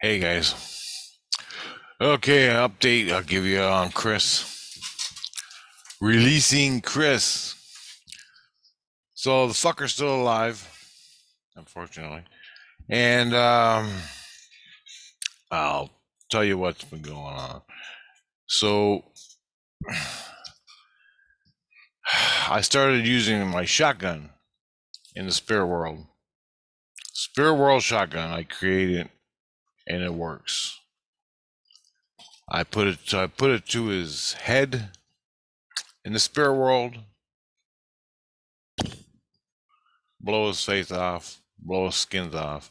Hey guys. Okay, update I'll give you on Chris. Releasing Chris. So the fucker's still alive, unfortunately. And I'll tell you what's been going on. So I started using my shotgun in the Spirit World. Spirit World shotgun, I created and it works. I put it to his head in the Spirit World, blow his face off, blow his skins off.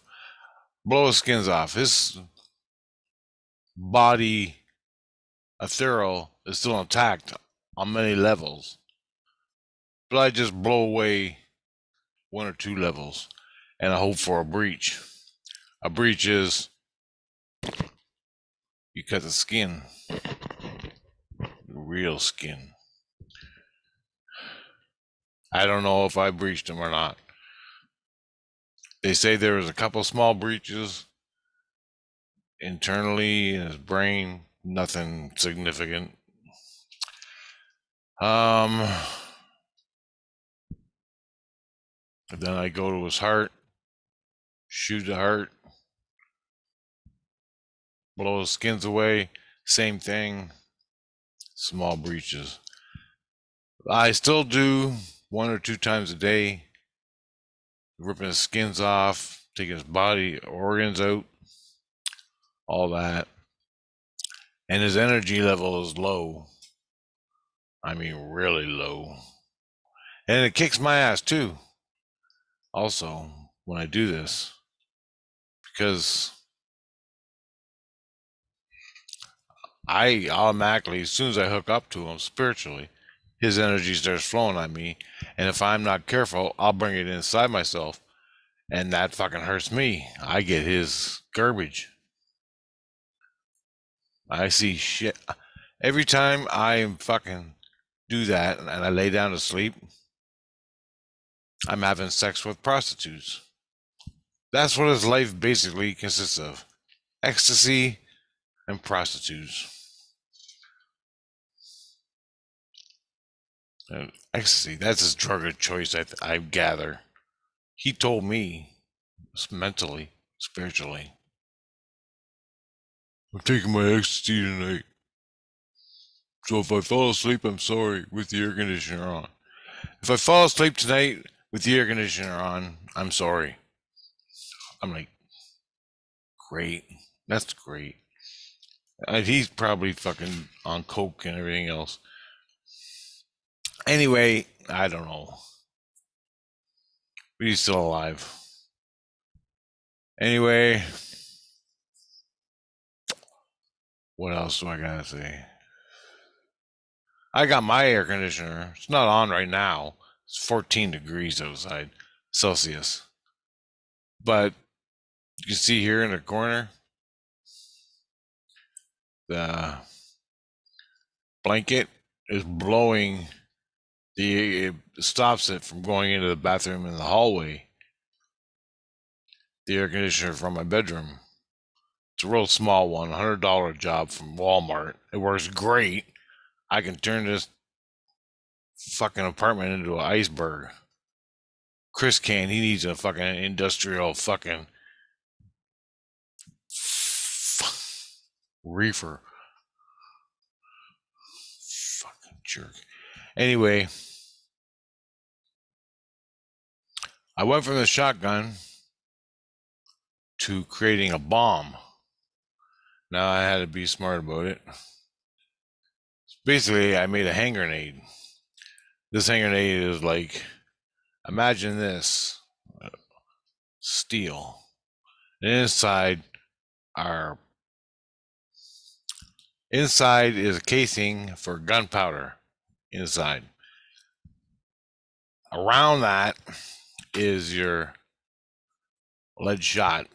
Blow his skins off. His body ethereal is still intact on many levels, but I just blow away one or two levels and I hope for a breach. A breach is you cut the skin, real skin. I don't know if I breached him or not. They say there was a couple small breaches internally in his brain, nothing significant. Then I go to his heart, shoot the heart, blow his skins away, same thing, small breaches. I still do one or two times a day, ripping his skins off, taking his body organs out, all that. And his energy level is low. I mean, really low. And it kicks my ass too, also, when I do this. Because I automatically, as soon as I hook up to him spiritually, his energy starts flowing on me. And if I'm not careful, I'll bring it inside myself. And that fucking hurts me. I get his garbage. I see shit. Every time I fucking do that and I lay down to sleep, I'm having sex with prostitutes. That's what his life basically consists of. Ecstasy and prostitutes. And ecstasy, that's his drug of choice, I gather. He told me, mentally, spiritually, I'm taking my ecstasy tonight. So if I fall asleep, I'm sorry, with the air conditioner on. If I fall asleep tonight with the air conditioner on, I'm sorry. I'm like, great. That's great. He's probably fucking on coke and everything else. Anyway, I don't know. But he's still alive. Anyway, what else do I gotta say? I got my air conditioner. It's not on right now. It's 14 degrees outside Celsius. But you can see here in the corner, the blanket is blowing it stops it from going into the bathroom in the hallway. The air conditioner from my bedroom. It's a real small one, $100 job from Walmart. It works great. I can turn this fucking apartment into an iceberg. Chris can. He needs a fucking industrial fucking reefer. Fucking jerk. Anyway, I went from the shotgun to creating a bomb. Now I had to be smart about it. Basically, I made a hand grenade. This hand grenade is like, imagine this, steel. And inside is a casing for gunpowder inside. Around that is your lead shot.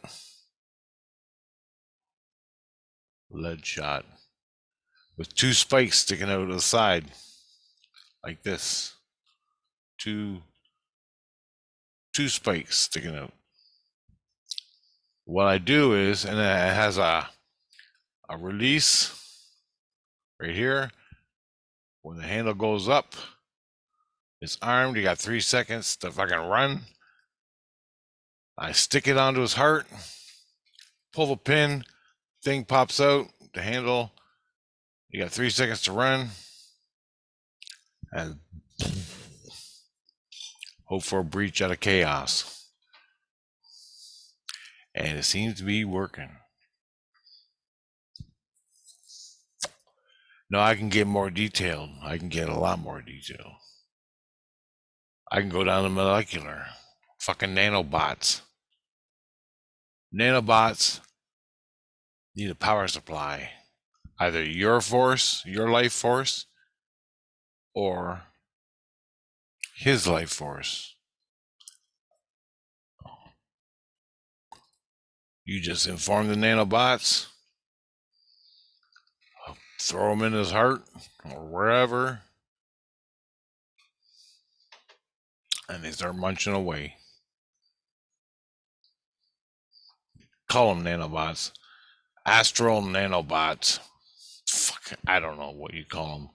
With two spikes sticking out of the side like this. Two spikes sticking out. what I do is, and it has a release right here. When the handle goes up, it's armed. You got 3 seconds to fucking run. I stick it onto his heart, pull the pin, thing pops out, the handle. You got 3 seconds to run, and hope for a breach out of chaos. And it seems to be working. No, I can get more detailed. I can get a lot more detail. I can go down to molecular. Fucking nanobots. Nanobots need a power supply. Either your force, your life force, or his life force. You just inform the nanobots, throw them in his heart or wherever, and they start munching away. Call them nanobots. Astral nanobots. Fuck, I don't know what you call them,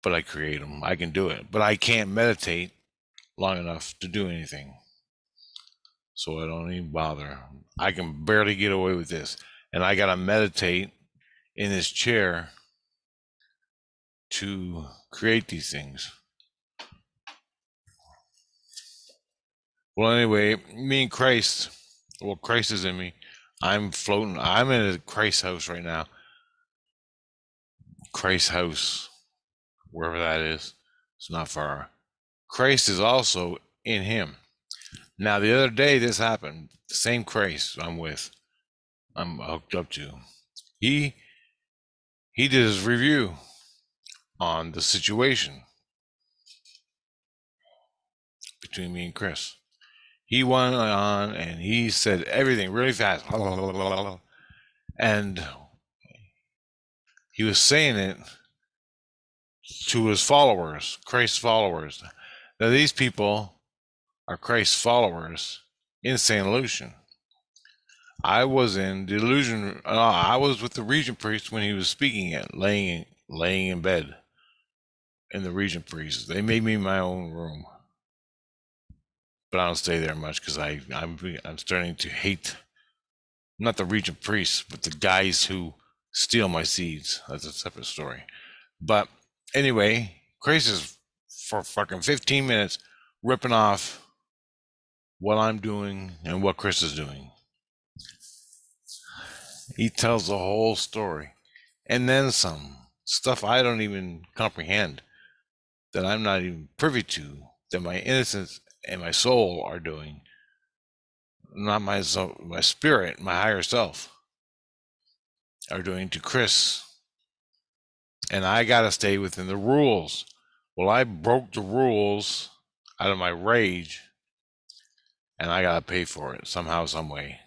but I create them. I can do it, but I can't meditate long enough to do anything. So I don't even bother. I can barely get away with this. And I got to meditate in this chair to create these things. Well, anyway, me and Christ, well, Christ is in me. I'm floating. I'm in a Christ house right now. Christ house, wherever that is. It's not far. Christ is also in him. Now, the other day, this happened. The same Christ I'm hooked up to. He did his review on the situation between me and Chris. He went on and he said everything really fast. And he was saying it to his followers, Christ's followers. Now, these people are Christ's followers in St. Lucian. I was in delusion. I was with the regent priest when he was speaking it, laying in bed in the regent priest. They made me my own room, but I don't stay there much because I'm starting to hate not the regent priests, but the guys who steal my seeds. That's a separate story. But anyway, Chris is for fucking 15 minutes ripping off what I'm doing and what Chris is doing. He tells the whole story and then some stuff I don't even comprehend, that I'm not even privy to, that my innocence and my soul are doing, not my soul, my spirit, my higher self are doing to Chris. And I got to stay within the rules. Well, I broke the rules out of my rage, and I got to pay for it somehow, some way.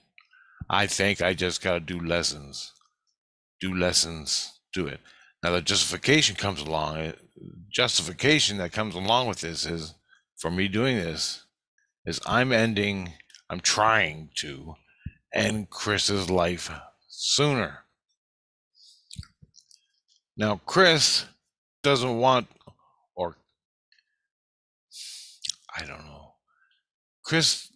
I think I just got to do lessons, do it. Now, the justification comes along. Justification that comes along with this is, for me doing this, is I'm trying to end Chris's life sooner. Now, Chris doesn't want, or I don't know, Chris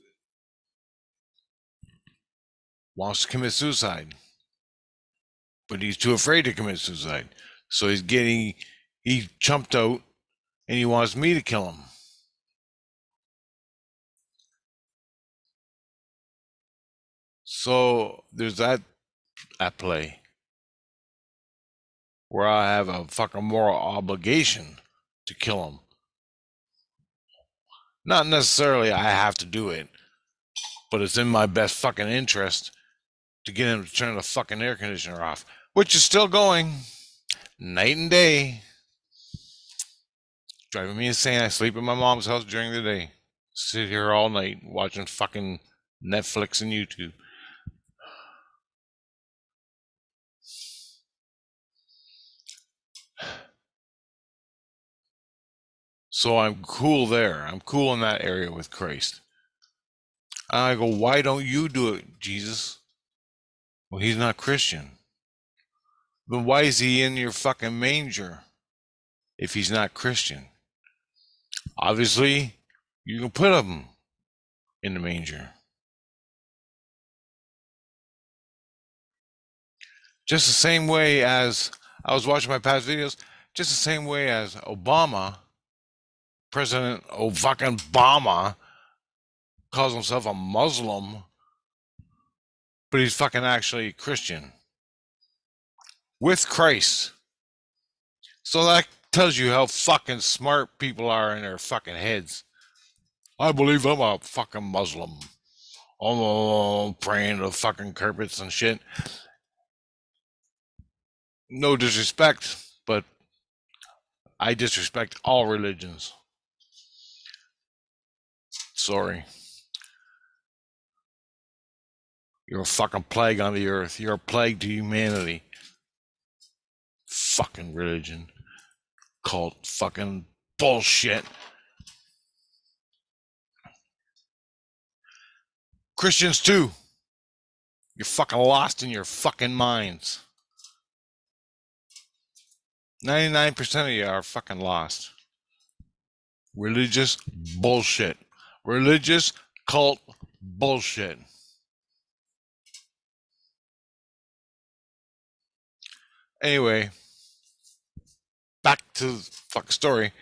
wants to commit suicide, but he's too afraid to commit suicide. So he chumped out and he wants me to kill him. So there's that at play, where I have a fucking moral obligation to kill him. Not necessarily I have to do it, but it's in my best fucking interest to get him to turn the fucking air conditioner off, which is still going night and day. Driving me insane. I sleep at my mom's house during the day. Sit here all night watching fucking Netflix and YouTube. So I'm cool there. I'm cool in that area with Christ. And I go, why don't you do it, Jesus? Well, he's not Christian. Then why is he in your fucking manger if he's not Christian? Obviously, you can put him in the manger. Just the same way as I was watching my past videos, just the same way as Obama, President fucking Obama, calls himself a Muslim, but he's fucking actually Christian with Christ. So that tells you how fucking smart people are in their fucking heads. I believe I'm a fucking Muslim. I'm praying to fucking carpets and shit. No disrespect, but I disrespect all religions. Sorry. You're a fucking plague on the earth. You're a plague to humanity. Fucking religion. Cult. Fucking bullshit. Christians too. You're fucking lost in your fucking minds. 99% of you are fucking lost. Religious bullshit. Religious cult bullshit. Anyway, back to the fucking story.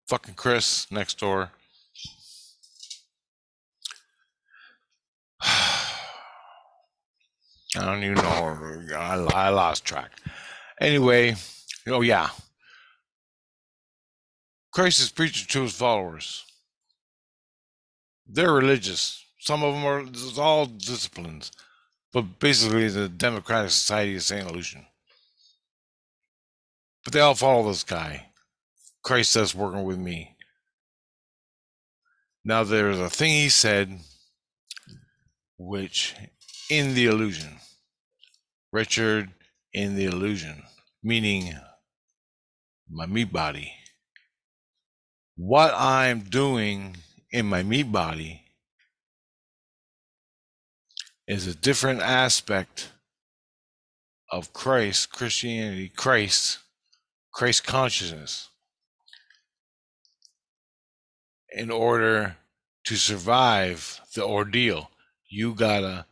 Fucking Chris next door. I don't even know. I lost track. Anyway, oh yeah. Christ is preaching to his followers. They're religious. Some of them are all disciplines. But basically, the Democratic Society of St. Lucian. But they all follow this guy. Christ says, working with me. Now, there's a thing he said, which, in the illusion, Richard, in the illusion, meaning my meat body. What I'm doing in my meat body is a different aspect of Christ, Christianity, Christ consciousness. In order to survive the ordeal, you gotta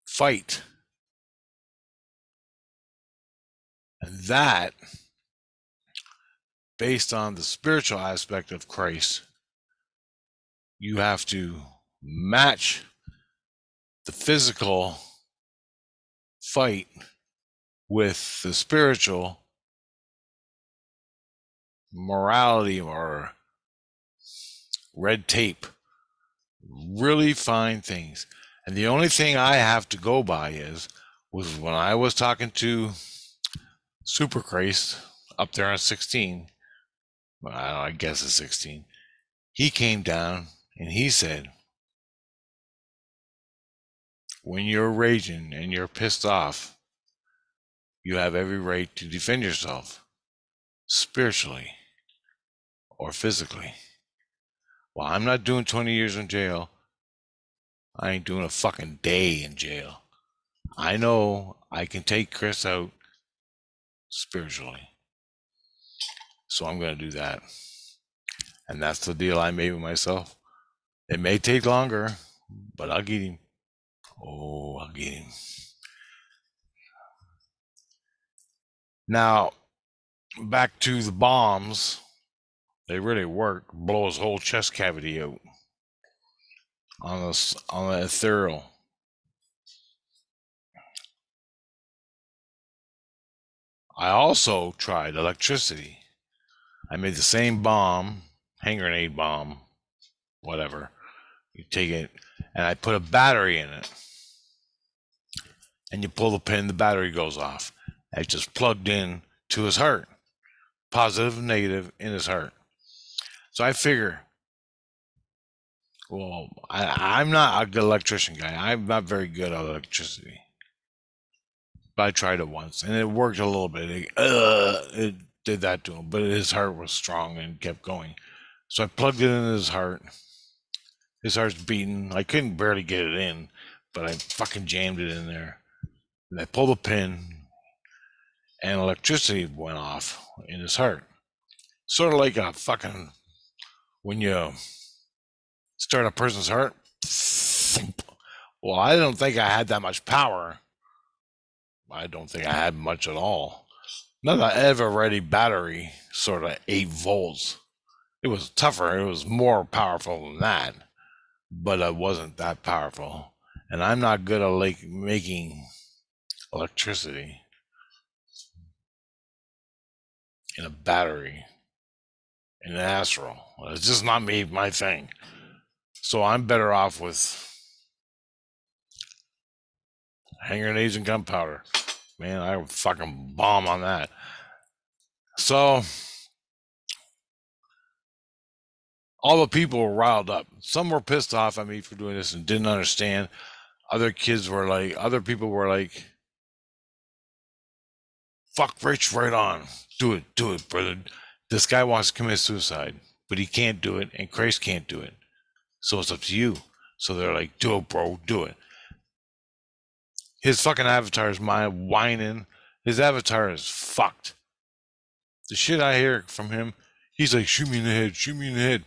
fight. And that, based on the spiritual aspect of Christ, you have to match the physical fight with the spiritual morality or red tape. Really fine things. And the only thing I have to go by was when I was talking to Super Christ up there on 16, well, I guess it's 16, he came down and he said, when you're raging and you're pissed off, you have every right to defend yourself spiritually or physically. Well, I'm not doing 20 years in jail. I ain't doing a fucking day in jail. I know I can take Chris out spiritually. So I'm going to do that. And that's the deal I made with myself. It may take longer, but I'll get him. Oh, I'll get him. Now, back to the bombs. They really work. Blow his whole chest cavity out on the ethereal. I also tried electricity. I made the same bomb, hand grenade bomb, whatever. You take it, and I put a battery in it. And you pull the pin, the battery goes off. I just plugged in to his heart. Positive, negative in his heart. So I figure, well, I'm not a good electrician guy. I'm not very good at electricity. But I tried it once, and it worked a little bit. It did that to him, but his heart was strong and kept going. So I plugged it into his heart. His heart's beating. I couldn't barely get it in, but I fucking jammed it in there. And I pulled the pin, and electricity went off in his heart. Sort of like a fucking, when you start a person's heart. Well, I don't think I had that much power. I don't think I had much at all. Not an ever ready battery, sort of 8 volts. It was tougher. It was more powerful than that, but it wasn't that powerful. And I'm not good at like making electricity in a battery in an astral. It's just not my thing. So I'm better off with hand grenades and gunpowder. Man, I would fucking bomb on that. So all the people were riled up. Some were pissed off at me for doing this and didn't understand. Other people were like, fuck Rich, right on. Do it, brother. This guy wants to commit suicide, but he can't do it, and Christ can't do it. So it's up to you. So they're like, do it, bro, do it. His fucking avatar is whining. His avatar is fucked. The shit I hear from him, he's like, shoot me in the head, shoot me in the head.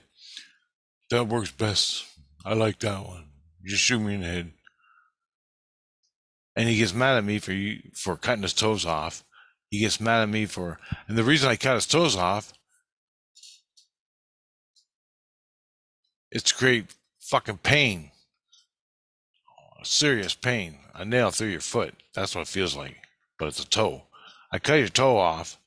That works best. I like that one. Just shoot me in the head. And he gets mad at me for cutting his toes off. He gets mad at me and the reason I cut his toes off is to create fucking pain. Serious pain. A nail through your foot. That's what it feels like. But it's a toe. I cut your toe off,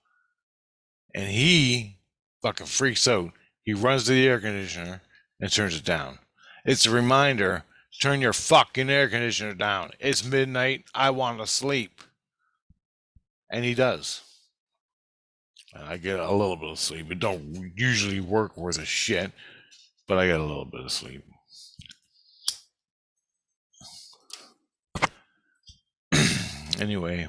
and he fucking freaks out. He runs to the air conditioner and turns it down. It's a reminder, turn your fucking air conditioner down. It's midnight. I want to sleep. And he does. And I get a little bit of sleep. It don't usually work worth a shit, but I get a little bit of sleep. Anyway.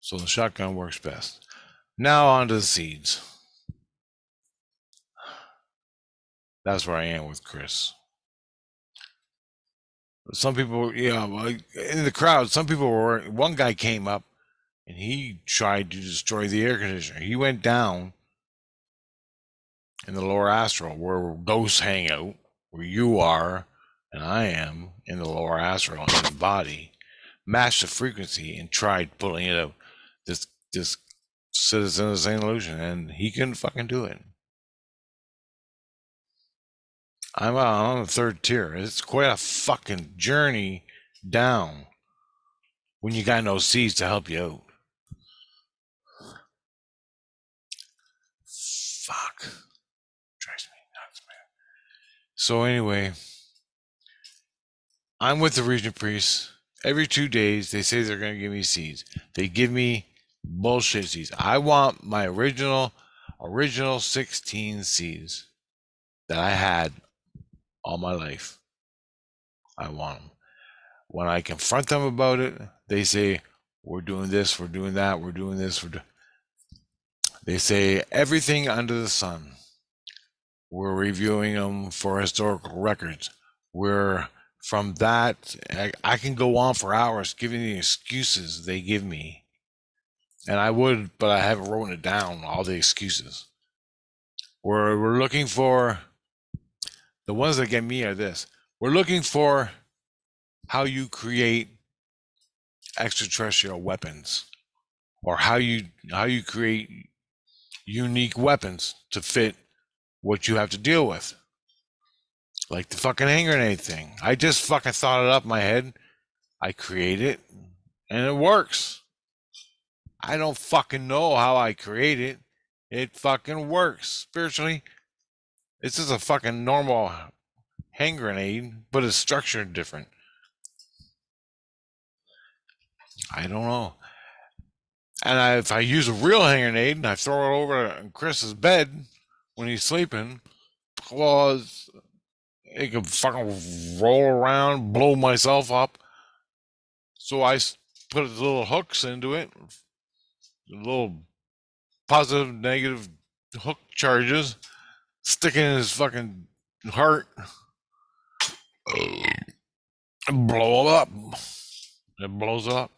So the shotgun works best. Now on to the seeds. That's where I am with Chris. Some people, in the crowd, one guy came up and he tried to destroy the air conditioner. He went down in the lower astral where ghosts hang out, where you are and I am in the lower astral in the body, matched the frequency and tried pulling it out. This citizen of St. Lucian, and he couldn't fucking do it. I'm on the 3rd tier. It's quite a fucking journey down when you got no seeds to help you out. Fuck. Drives me nuts, man. So anyway, I'm with the Regent Priests. Every 2 days, they say they're going to give me seeds. They give me bullshit seeds. I want my original 16 seeds that I had all my life. I want them. When I confront them about it, they say, we're doing this, we're doing that, we're doing this. They say everything under the sun. We're reviewing them for historical records. We're from that, I can go on for hours giving the excuses they give me. And I would, but I haven't written it down, all the excuses. We're looking for, the ones that get me are this. We're looking for how you create extraterrestrial weapons, or how you create unique weapons to fit what you have to deal with. Like the fucking hand grenade thing. I just fucking thought it up in my head. I create it, and it works. I don't fucking know how I create it. It fucking works. Spiritually, it's just a fucking normal hand grenade, but it's structured different. I don't know. And if I use a real hand grenade and I throw it over Chris's bed when he's sleeping, well, it can fucking roll around, blow myself up. So I put little hooks into it, little positive, negative hook charges sticking in his fucking heart and blow it up. It blows up.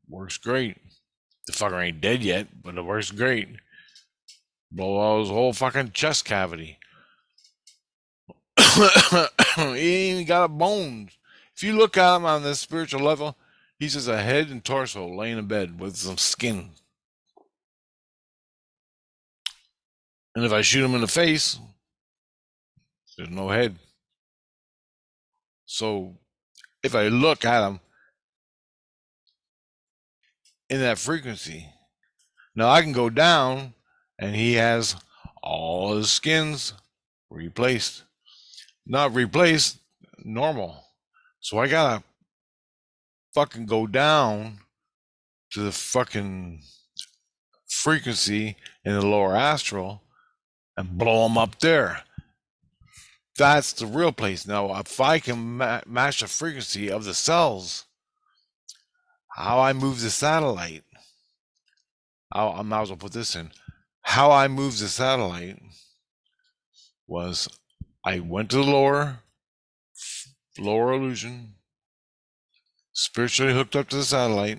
Works great. The fucker ain't dead yet, but it works great. Blow out his whole fucking chest cavity. He ain't even got a bone. If you look at him on this spiritual level, he's just a head and torso laying in bed with some skin. And if I shoot him in the face, there's no head. So if I look at him in that frequency, now I can go down and he has all his skins replaced. Not replaced, normal. So I gotta fucking go down to the fucking frequency in the lower astral and blow them up there. That's the real place. Now, if I can match the frequency of the cells, how I move the satellite, I might as well put this in. How I moved the satellite was I went to the lower illusion, spiritually hooked up to the satellite,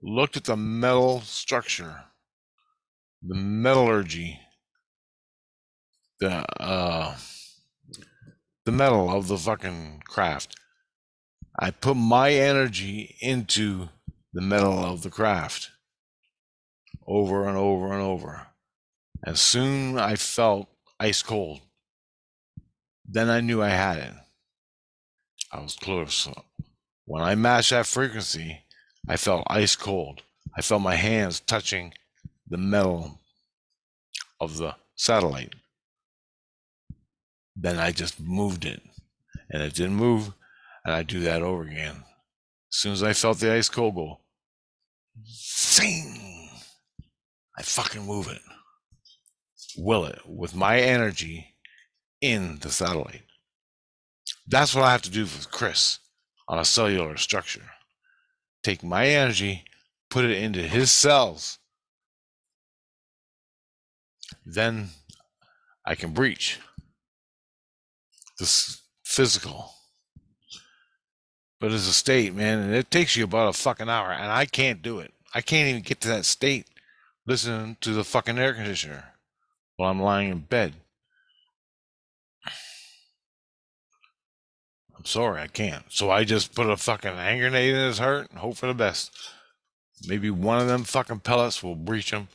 looked at the metal structure, the metallurgy, the metal of the fucking craft. I put my energy into the metal of the craft over and over and over. And soon I felt ice cold. Then I knew I had it. I was close. When I matched that frequency, I felt ice cold. I felt my hands touching the metal of the satellite. Then I just moved it. And it didn't move. And I do that over again. As soon as I felt the ice cold go, zing! I fucking move it. Will it with my energy in the satellite. That's what I have to do with Chris on a cellular structure. Take my energy, put it into his cells. Then I can breach this physical. But it's a state, man, and it takes you about a fucking hour, and I can't do it. I can't even get to that state listening to the fucking air conditioner while I'm lying in bed. I'm sorry, I can't. So I just put a fucking hand grenade in his heart and hope for the best. Maybe one of them fucking pellets will breach him.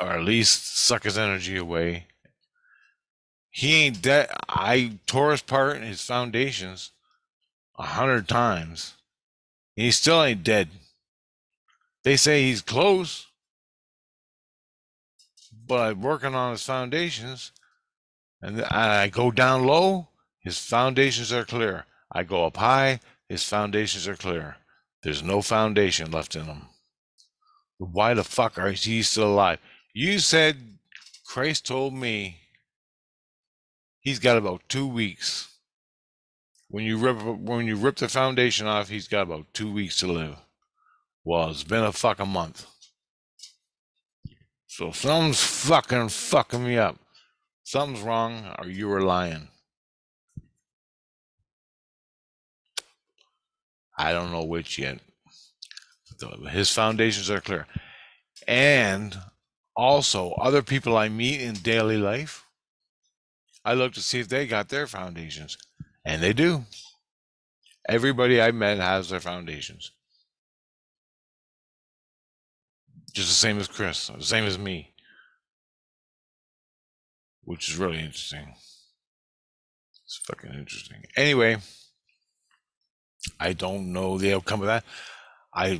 Or at least suck his energy away. He ain't dead. I tore his apart in his foundations 100 times. And he still ain't dead. They say he's close. But I'm working on his foundations. And I go down low, his foundations are clear. I go up high, his foundations are clear. There's no foundation left in him. Why the fuck is he still alive? You said Christ told me he's got about 2 weeks. When you rip the foundation off, he's got about 2 weeks to live. Well, it's been a fucking month. So something's fucking me up. Something's wrong, or you were lying. I don't know which yet. His foundations are clear. And also, other people I meet in daily life, I look to see if they got their foundations. And they do. Everybody I met has their foundations. Just the same as Chris, the same as me. Which is really interesting. It's fucking interesting. Anyway, I don't know the outcome of that.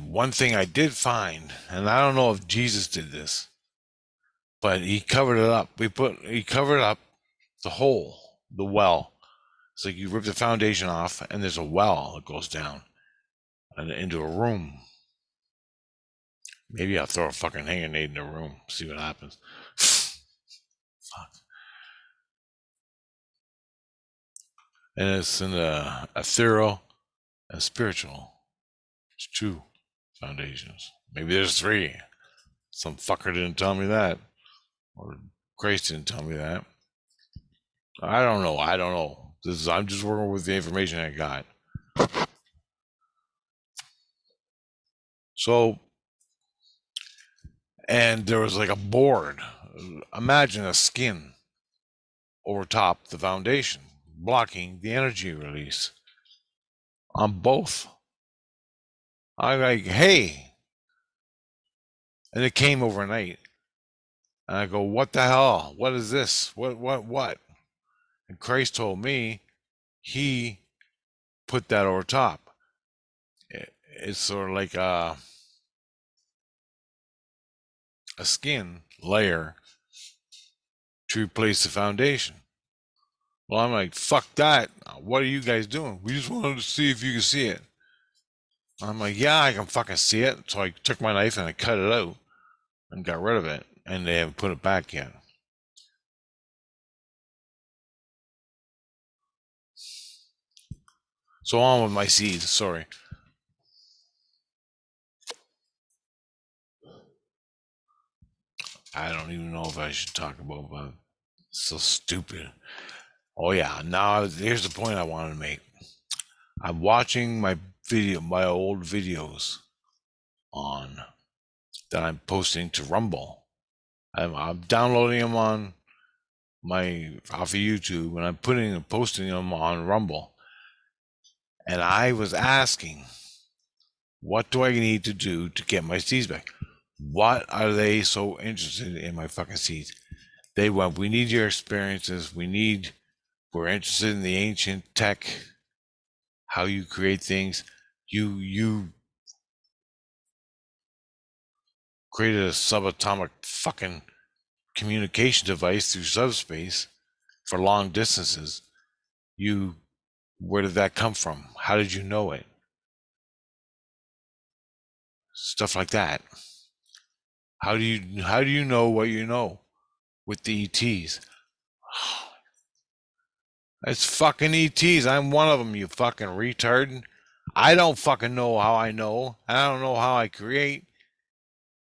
One thing I did find, and I don't know if Jesus did this, but he covered it up. He covered up the hole, the well. It's like you rip the foundation off, and there's a well that goes down and into a room. Maybe I'll throw a fucking hand grenade in the room, see what happens. Fuck. And it's in a ethereal and spiritual. It's 2 foundations. Maybe there's 3. Some fucker didn't tell me that. Or Grace didn't tell me that. I don't know. I'm just working with the information I got. So, and there was like a board. Imagine a skin over top the foundation, blocking the energy release on both. I'm like, hey. And it came overnight. And I go, what the hell? What is this? What? And Christ told me he put that over top. It's sort of like a skin layer to replace the foundation. Well, I'm like, fuck that. What are you guys doing? We just wanted to see if you can see it. I'm like, yeah, I can fucking see it. So I took my knife and I cut it out and got rid of it. And they haven't put it back yet. So on with my seeds. Sorry. I don't even know if I should talk about, but it's so stupid. Oh yeah. Now here's the point I wanted to make. I'm watching my old videos on that I'm posting to Rumble. I'm downloading them on off of YouTube, and I'm posting them on Rumble. And I was asking, what do I need to do to get my seeds back? What are they so interested in my fucking seeds? They went, we need your experiences. We're interested in the ancient tech, how you create things. You created a subatomic fucking communication device through subspace for long distances. Where did that come from? How did you know it? Stuff like that. How do you know what you know with the ETs? It's fucking ETs. I'm one of them, you fucking retard. I don't fucking know how I know. I don't know how I create.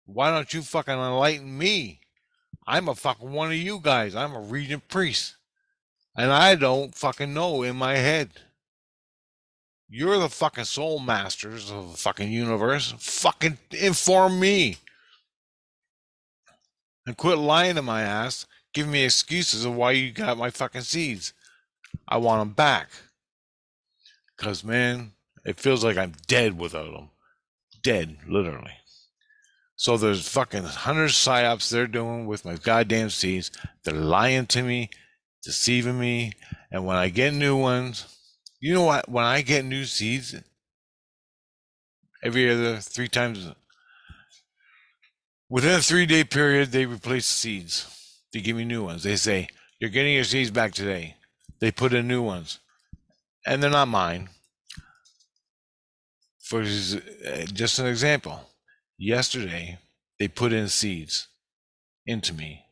Why don't you fucking enlighten me? I'm a fucking one of you guys. I'm a regent priest. And I don't fucking know in my head. You're the fucking soul masters of the fucking universe. Fucking inform me. And quit lying to my ass, giving me excuses of why you got my fucking seeds. I want them back. Because, man, it feels like I'm dead without them. Dead, literally. So there's fucking hundreds of psyops they're doing with my goddamn seeds. They're lying to me, deceiving me. And when I get new ones, you know what? When I get new seeds, every other 3 times, within a 3-day period, they replace the seeds. They give me new ones. They say, you're getting your seeds back today. They put in new ones. And they're not mine. For just an example, yesterday, they put in seeds into me.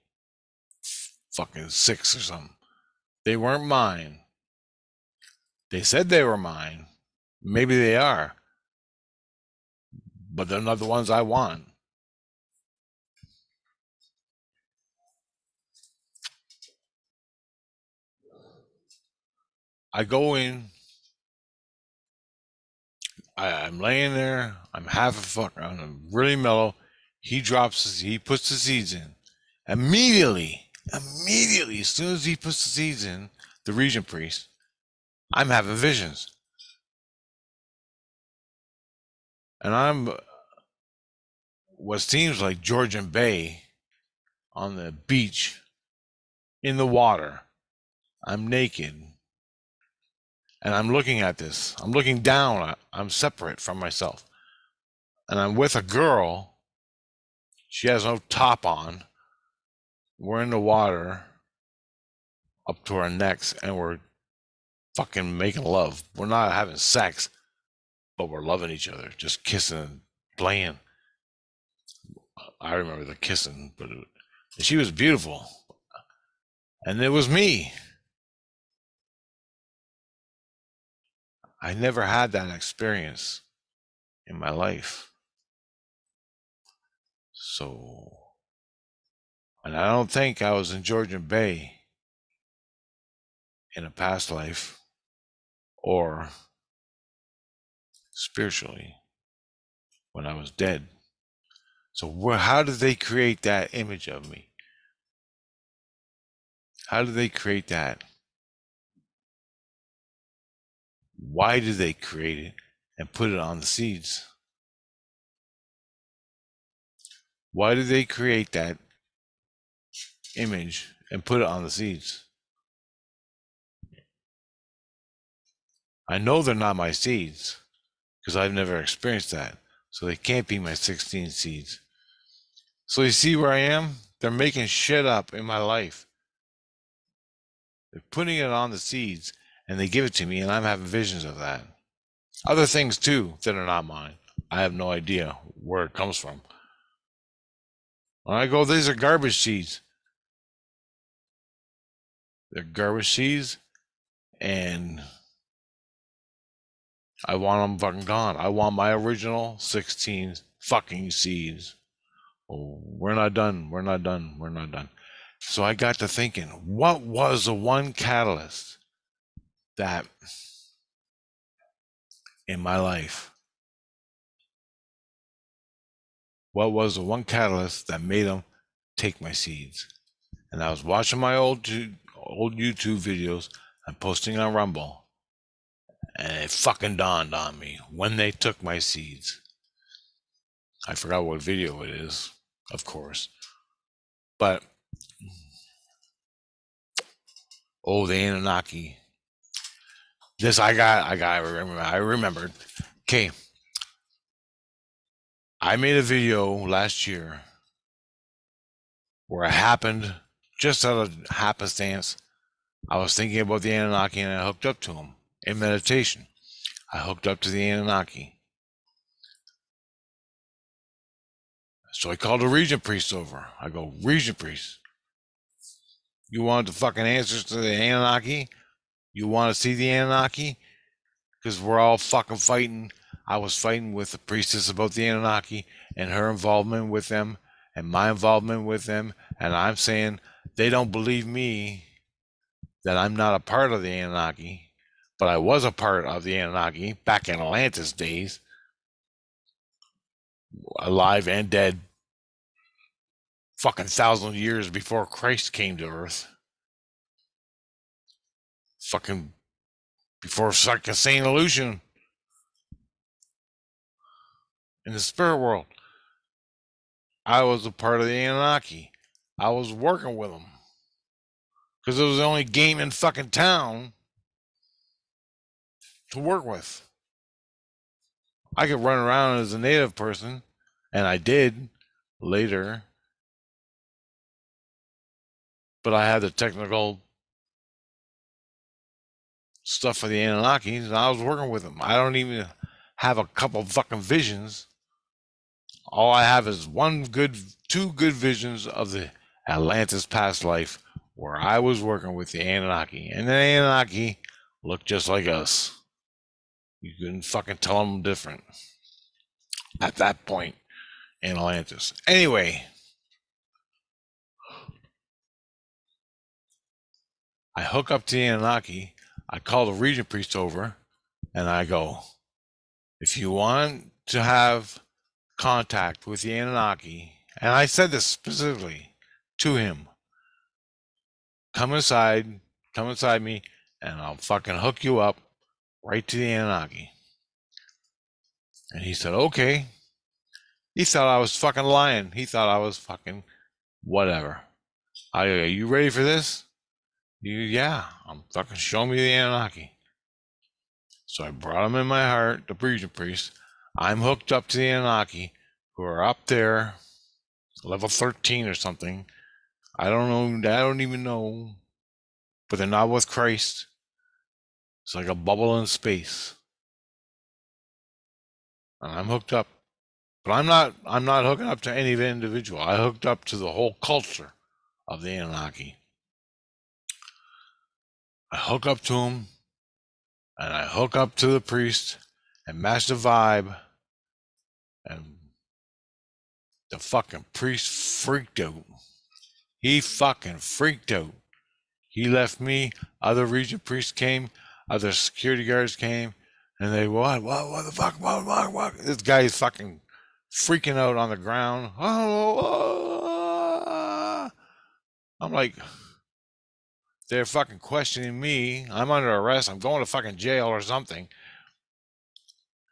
Fucking 6 or something. They weren't mine. They said they were mine. Maybe they are. But they're not the ones I want. I go in. I'm laying there. I'm half a fuck. I'm really mellow. He puts the seeds in. Immediately, as soon as he puts the seeds in, the regent priest, I'm having visions. And I'm what seems like Georgian Bay on the beach in the water. I'm naked. And I'm looking at this. I'm looking down. I'm separate from myself. And I'm with a girl. She has no top on. We're in the water up to our necks and we're fucking making love. We're not having sex, but we're loving each other, just kissing and playing. I remember the kissing, but she was beautiful. And it was me. I never had that experience in my life. So, and I don't think I was in Georgian Bay in a past life or spiritually when I was dead. So how did they create that image of me? How did they create that? Why did they create it and put it on the seeds? Why did they create that image and put it on the seeds? I know they're not my seeds because I've never experienced that. So they can't be my 16 seeds. So you see where I am? They're making shit up in my life. They're putting it on the seeds and they give it to me and I'm having visions of that. Other things too that are not mine. I have no idea where it comes from. When I go, these are garbage seeds. They're garbage seeds and I want them fucking gone. I want my original 16 fucking seeds. Oh, we're not done. We're not done. We're not done. So I got to thinking, what was the one catalyst that in my life, what was the one catalyst that made them take my seeds? And I was watching my old YouTube videos and posting on Rumble, and it fucking dawned on me when they took my seeds. I forgot what video it is, of course. But, oh, the Annunaki. This I remembered. Okay. I made a video last year where it happened just out of happenstance. I was thinking about the Anunnaki and I hooked up to him in meditation. I hooked up to the Anunnaki. So I called a Regent Priest over. I go, Regent Priest, you want the fucking answers to the Anunnaki? You want to see the Anunnaki? Because we're all fucking fighting. I was fighting with the priestess about the Anunnaki and her involvement with them and my involvement with them. And I'm saying they don't believe me that I'm not a part of the Anunnaki, but I was a part of the Anunnaki back in Atlantis days, alive and dead, fucking 1,000 years before Christ came to Earth. Fucking before fucking Saint Illusion in the spirit world. I was a part of the Anunnaki. I was working with them because it was the only game in fucking town to work with. I could run around as a native person, and I did later, but I had the technical stuff for the Anunnakis, and I was working with them. I don't even have a couple fucking visions. All I have is two good visions of the Atlantis past life where I was working with the Anunnaki, and the Anunnaki looked just like us. You couldn't fucking tell them different at that point in Atlantis. Anyway, I hook up to the Anunnaki. I call the Regent Priest over, and I go, if you want to have contact with the Anunnaki, and I said this specifically to him, come inside me, and I'll fucking hook you up right to the Anunnaki. And he said, okay. He thought I was fucking lying. He thought I was fucking whatever. Are you ready for this? Yeah, I'm fucking showing me the Anunnaki. So I brought him in my heart, the Regent Priest. I'm hooked up to the Anunnaki, who are up there, level 13 or something. I don't know. I don't even know. But they're not with Christ. It's like a bubble in space. And I'm hooked up. But I'm not hooking up to any individual. I hooked up to the whole culture of the Anunnaki. I hook up to him, and I hook up to the priest and match the vibe, The fucking priest freaked out. He fucking freaked out. He left me. Other region priests came. Other security guards came. And they, what the fuck, what? This guy is fucking freaking out on the ground. Oh, I'm like, they're fucking questioning me. I'm under arrest. I'm going to fucking jail or something.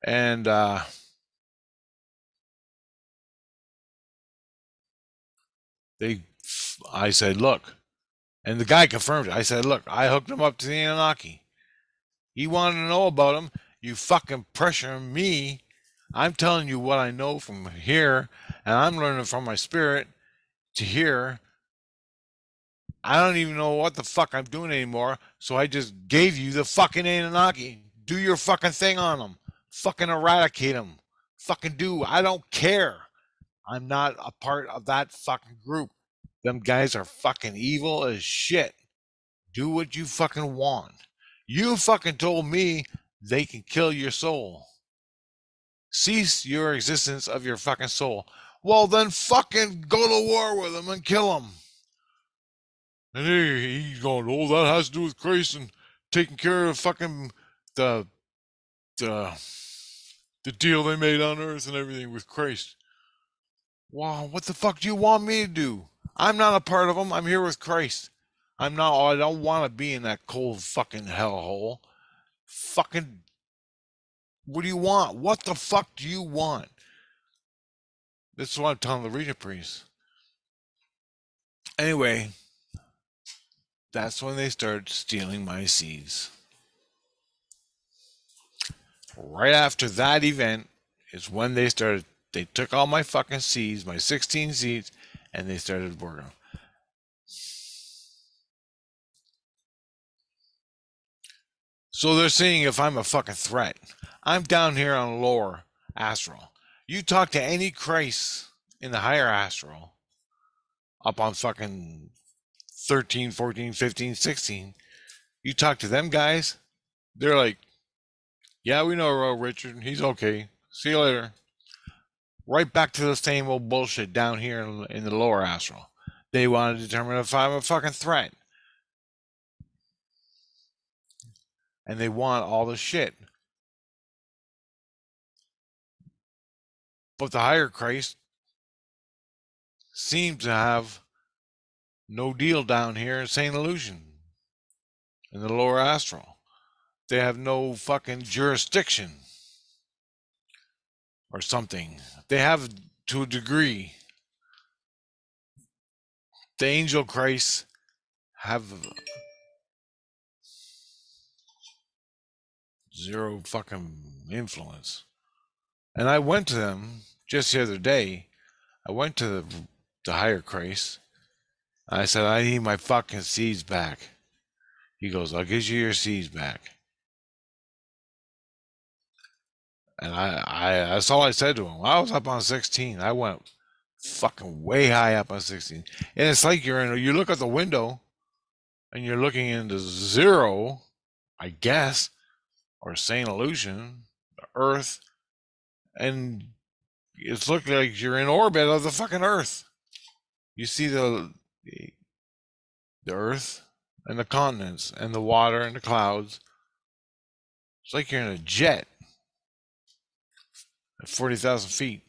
And I said, look, and the guy confirmed it. I said, look, I hooked him up to the Annunaki. He wanted to know about him. You fucking pressure me. I'm telling you what I know from here, and I'm learning from my spirit to here. I don't even know what the fuck I'm doing anymore, so I just gave you the fucking Anunnaki. Do your fucking thing on them. Fucking eradicate them. Fucking do. I don't care. I'm not a part of that fucking group. Them guys are fucking evil as shit. Do what you fucking want. You fucking told me they can kill your soul. Cease your existence of your fucking soul. Well, then fucking go to war with them and kill them. And he's going, oh, that has to do with Christ and taking care of fucking the deal they made on earth and everything with Christ. Wow, what the fuck do you want me to do? I'm not a part of them. I'm here with Christ. I don't want to be in that cold fucking hellhole. Fucking, what do you want? What the fuck do you want? This is what I'm telling the region priest. Anyway, that's when they started stealing my seeds. Right after that event is when they took all my fucking seeds, my 16 seeds, and they started working. So they're seeing if I'm a fucking threat. I'm down here on lower astral. You talk to any Christ in the higher astral, up on fucking 13, 14, 15, 16, you talk to them guys, they're like, yeah, we know Richard. He's okay. See you later. Right back to the same old bullshit down here in the lower astral. They want to determine if I'm a fucking threat. And they want all the shit. But the higher Christ seems to have no deal down here in St. Illusion, in the lower astral. They have no fucking jurisdiction or something. They have to a degree. The angel Christ have zero fucking influence. And I went to them just the other day. I went to the higher Christ. I said, I need my fucking seeds back. He goes, I'll give you your seeds back. And I that's all I said to him. I was up on 16. I went fucking way high up on 16. And it's like you look at the window and you're looking into zero, I guess, or St. Illusion, the Earth, and it's looking like you're in orbit of the fucking Earth. You see the Earth and the continents and the water and the clouds. It's like you're in a jet at 40,000 feet.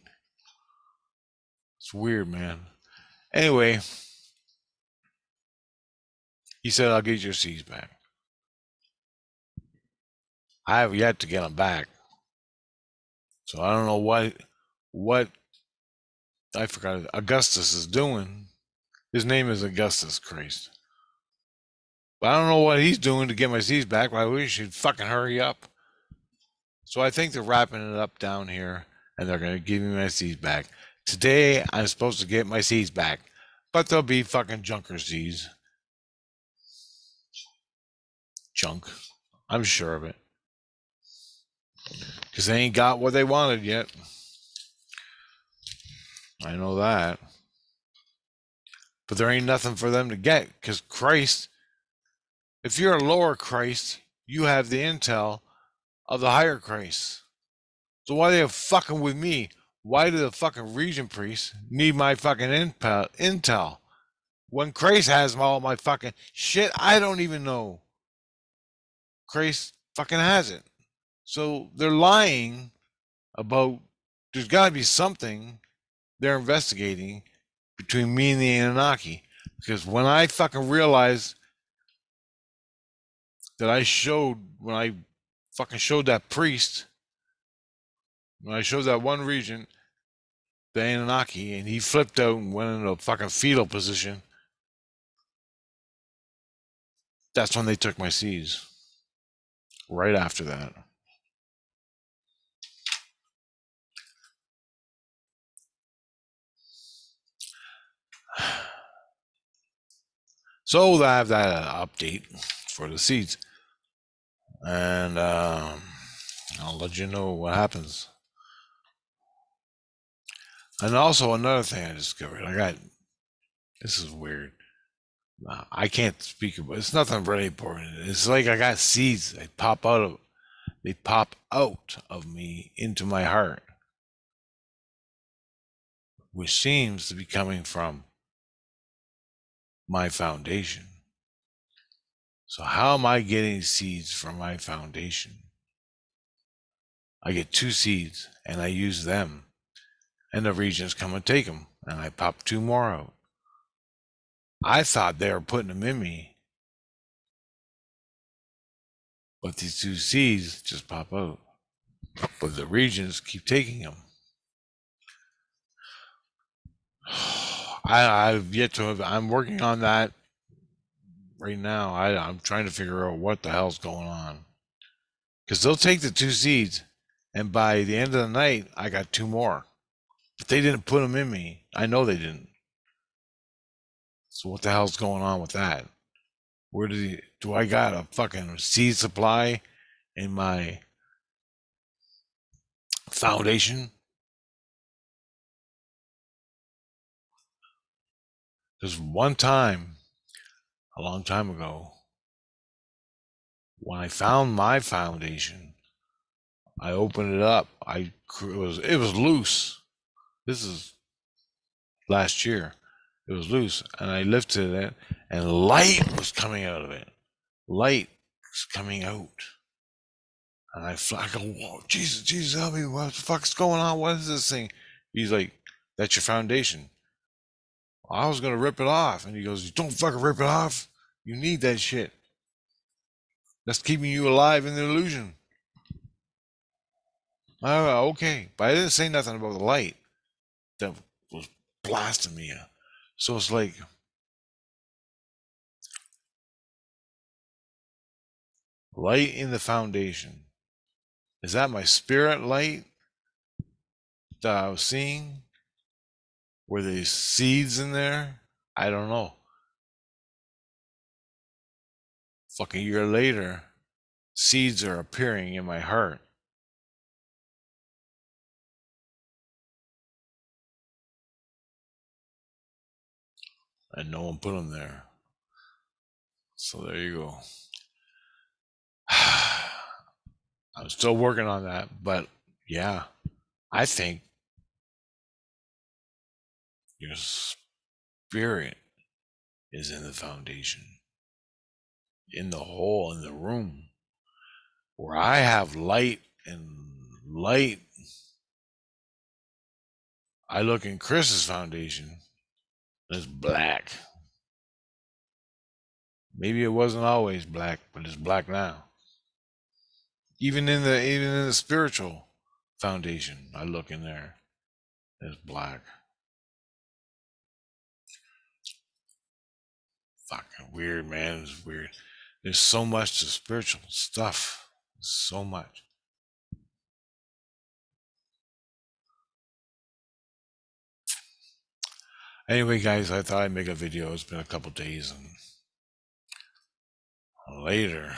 It's weird, man. Anyway, he said, I'll get your seeds back. I have yet to get them back. So I don't know what I forgot Augustus is doing. His name is Augustus Christ. But I don't know what he's doing to get my seeds back. But we should fucking hurry up. So I think they're wrapping it up down here, and they're gonna give me my seeds back. Today I'm supposed to get my seeds back, but they'll be fucking junker seeds. Junk. I'm sure of it. Because they ain't got what they wanted yet. I know that. But there ain't nothing for them to get, because Christ, if you're a lower Christ, you have the intel of the higher Christ. So why are they fucking with me? Why do the fucking region priests need my fucking intel? When Crace has all my fucking shit, I don't even know. Crace fucking has it. So they're lying about there's got to be something they're investigating between me and the Annunaki. Because when I fucking realized that when I fucking showed that priest, when I showed that one regent, the Anunnaki, and he flipped out and went into a fucking fetal position, that's when they took my seeds. Right after that. So I have that update for the seeds. And I'll let you know what happens. And also another thing I discovered, this is weird. I can't speak about it's nothing very important. It's like I got seeds. They pop out of me into my heart, which seems to be coming from my foundation. So how am I getting seeds from my foundation? I get 2 seeds and I use them, and the regions come and take them, and I pop 2 more out. I thought they were putting them in me, but these 2 seeds just pop out. But the regions keep taking them. I've yet to. I'm working on that right now. I'm trying to figure out what the hell's going on, because they'll take the 2 seeds, and by the end of the night, I got 2 more. But they didn't put them in me. I know they didn't. So what the hell's going on with that? Where do I got a fucking seed supply in my foundation? There's one time, a long time ago, when I found my foundation, I opened it up. It was loose. This is last year. It was loose, and I lifted it, and light was coming out of it. Light was coming out, and I go, "Whoa, Jesus, help me! What the fuck's going on? What is this thing?" He's like, "That's your foundation." I was gonna rip it off, and he goes, "Don't fucking rip it off. You need that shit. That's keeping you alive in the illusion." Okay, but I didn't say nothing about the light that was blasting me. So it's like light in the foundation. Is that my spirit light that I was seeing? Were there seeds in there? I don't know. Fucking year later, seeds are appearing in my heart. And no one put them there. So there you go. I'm still working on that, but yeah, I think your spirit is in the foundation, in the hole, in the room where I have light and light. I look in Chris's foundation, it's black. Maybe it wasn't always black, but it's black now. Even in the spiritual foundation, I look in there, it's black. Fucking weird, man. It's weird. There's so much to spiritual stuff. So much. Anyway, guys, I thought I'd make a video. It's been a couple days, and later.